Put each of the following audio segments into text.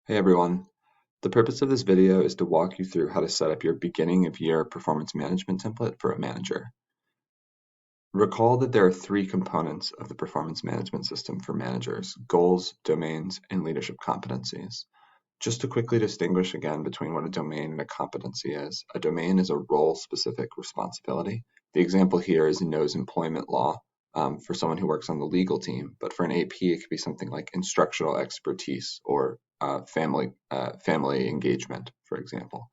Hey everyone. The purpose of this video is to walk you through how to set up your beginning of year performance management template for a manager. Recall that there are three components of the performance management system for managers: goals, domains, and leadership competencies. Just to quickly distinguish again between what a domain and a competency is, a domain is a role-specific responsibility. The example here is knows employment law for someone who works on the legal team, but for an AP, it could be something like instructional expertise or family engagement, for example.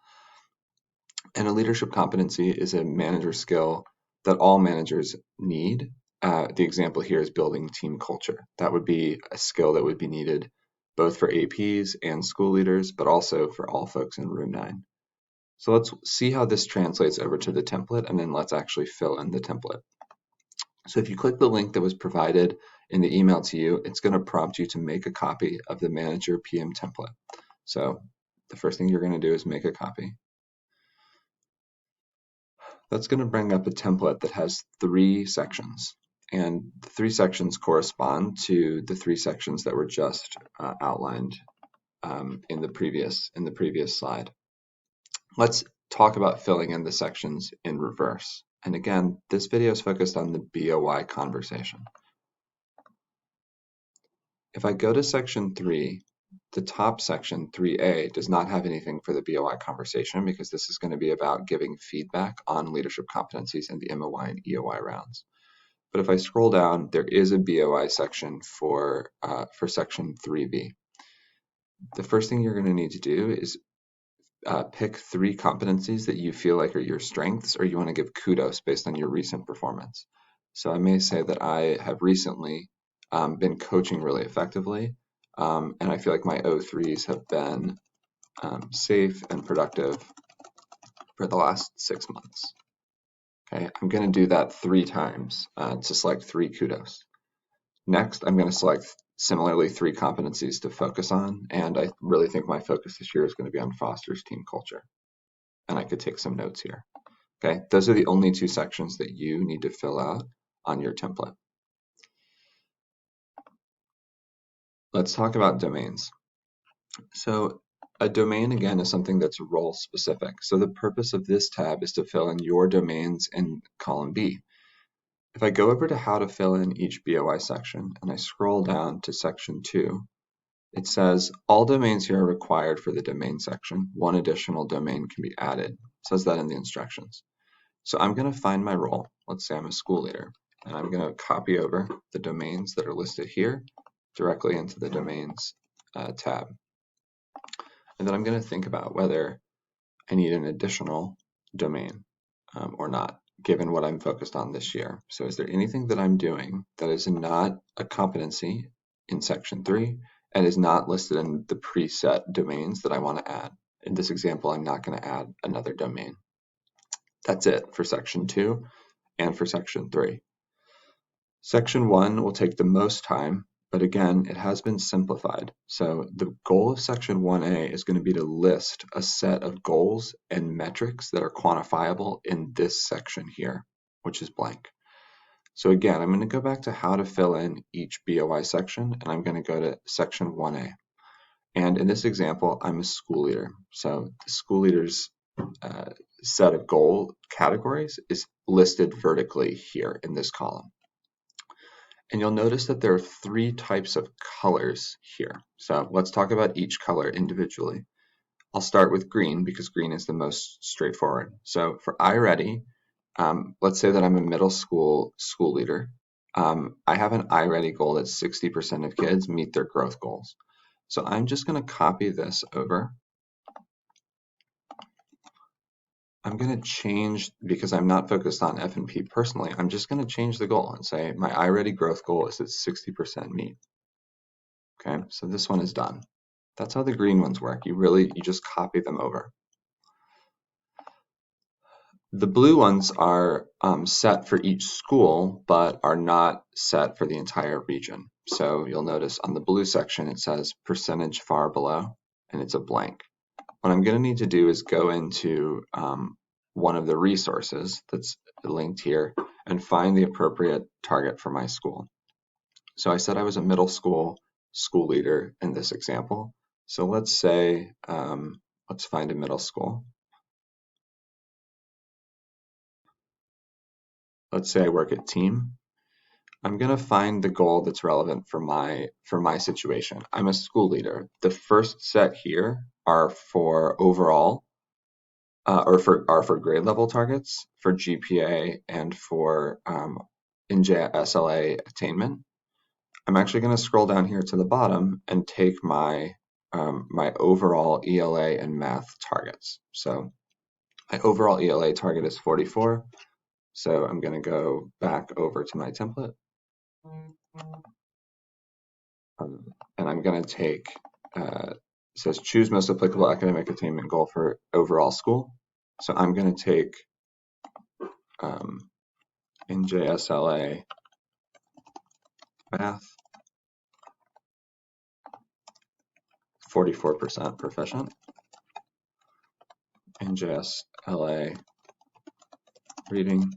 And a leadership competency is a manager skill that all managers need. The example here is building team culture. That would be a skill that would be needed both for APs and school leaders, but also for all folks in Room 9. So let's see how this translates over to the template, and then let's actually fill in the template. So if you click the link that was provided in the email to you, it's going to prompt you to make a copy of the Manager PM template. So the first thing you're going to do is make a copy. That's going to bring up a template that has three sections, and the three sections correspond to the three sections that were just outlined in the previous slide. Let's talk about filling in the sections in reverse. And again, this video is focused on the BOI conversation. If I go to section 3, the top section, 3A, does not have anything for the BOI conversation because this is going to be about giving feedback on leadership competencies in the MOI and EOI rounds. But if I scroll down, there is a BOI section for section 3B. The first thing you're going to need to do is pick three competencies that you feel like are your strengths or you want to give kudos based on your recent performance. So I may say that I have recently been coaching really effectively, and I feel like my O3s have been safe and productive for the last 6 months. Okay, I'm going to do that 3 times to select 3 kudos. Next, I'm going to select similarly 3 competencies to focus on, and I really think my focus this year is going to be on Foster's team culture. And I could take some notes here. Okay, those are the only 2 sections that you need to fill out on your template. Let's talk about domains. So a domain, again, is something that's role specific. So the purpose of this tab is to fill in your domains in column B. If I go over to how to fill in each BOI section and I scroll down to section 2, it says all domains here are required for the domain section. One additional domain can be added. It says that in the instructions. So I'm going to find my role. Let's say I'm a school leader, and I'm going to copy over the domains that are listed here directly into the domains tab. And then I'm going to think about whether I need an additional domain or not, given what I'm focused on this year. So is there anything that I'm doing that is not a competency in section 3 and is not listed in the preset domains that I want to add? In this example, I'm not going to add another domain. That's it for section 2 and for section 3. Section 1 will take the most time, but again, it has been simplified. So the goal of section 1A is going to be to list a set of goals and metrics that are quantifiable in this section here, which is blank. So again, I'm going to go back to how to fill in each BOI section, and I'm going to go to section 1A. And in this example, I'm a school leader. So the school leader's set of goal categories is listed vertically here in this column. And you'll notice that there are 3 types of colors here. So let's talk about each color individually. I'll start with green because green is the most straightforward. So for iReady, let's say that I'm a middle school leader. I have an iReady goal that 60% of kids meet their growth goals. So I'm just going to copy this over. I'm going to change, because I'm not focused on F&P personally, I'm just going to change the goal and say my iReady growth goal is at 60% meet. Okay, so this one is done. That's how the green ones work. You just copy them over. The blue ones are set for each school, but are not set for the entire region. So you'll notice on the blue section, it says percentage far below, and it's a blank. What I'm going to need to do is go into one of the resources that's linked here and find the appropriate target for my school. So I said I was a middle school leader in this example. So let's say, let's find a middle school. Let's say I work at team. I'm going to find the goal that's relevant for my situation. I'm a school leader. The first set here are for overall, are for grade level targets, for GPA, and for NJSLA attainment. I'm actually going to scroll down here to the bottom and take my my overall ELA and math targets. So my overall ELA target is 44. So I'm going to go back over to my template. And I'm going to take, it says choose most applicable academic attainment goal for overall school. So I'm going to take NJSLA math, 44% proficient. NJSLA reading.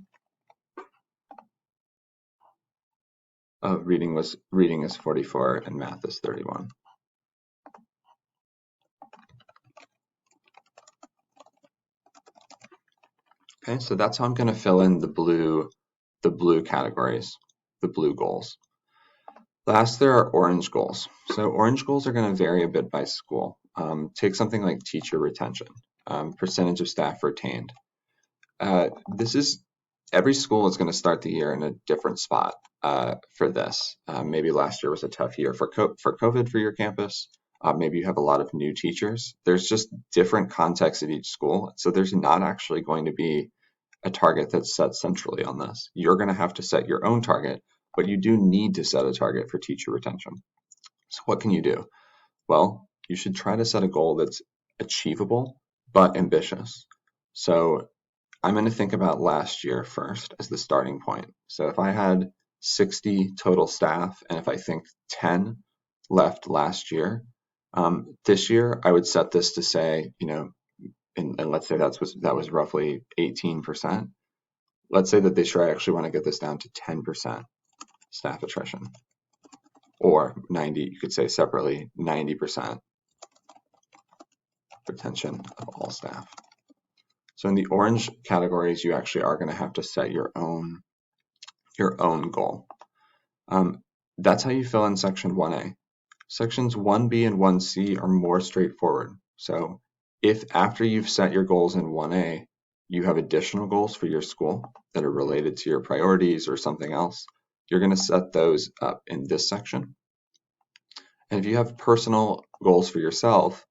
Reading is 44 and math is 31. Okay, so that's how I'm going to fill in the blue categories, the blue goals. Last, there are orange goals. So orange goals are going to vary a bit by school. Take something like teacher retention, percentage of staff retained. Every school is going to start the year in a different spot for this. Maybe last year was a tough year for COVID for your campus. Maybe you have a lot of new teachers. There's just different contexts at each school. So there's not actually going to be a target that's set centrally on this. You're going to have to set your own target, but you do need to set a target for teacher retention. So what can you do? Well, you should try to set a goal that's achievable but ambitious. So I'm going to think about last year first as the starting point. So if I had 60 total staff and if I think 10 left last year, this year I would set this to say, and let's say that was roughly 18%. Let's say that this year I actually want to get this down to 10% staff attrition, or 90, you could say separately, 90% retention of all staff. So in the orange categories, you actually are going to have to set your own goal. That's how you fill in section 1A. Sections 1B and 1C are more straightforward. So if after you've set your goals in 1A, you have additional goals for your school that are related to your priorities or something else, you're going to set those up in this section. And if you have personal goals for yourself,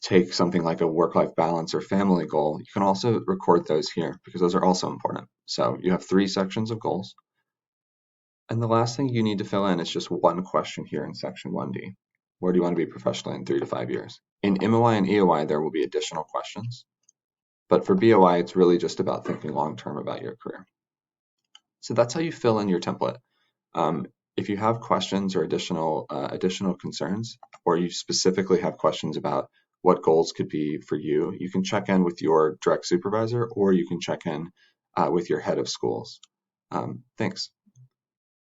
take something like a work-life balance or family goal, you can also record those here because those are also important. So you have 3 sections of goals. And the last thing you need to fill in is just one question here in section 1D. Where do you want to be professionally in 3 to 5 years? In MOI and EOI, there will be additional questions. But for BOI, it's really just about thinking long-term about your career. So that's how you fill in your template. If you have questions or additional concerns, or you specifically have questions about what goals could be for you, you can check in with your direct supervisor, or you can check in with your head of schools. Thanks.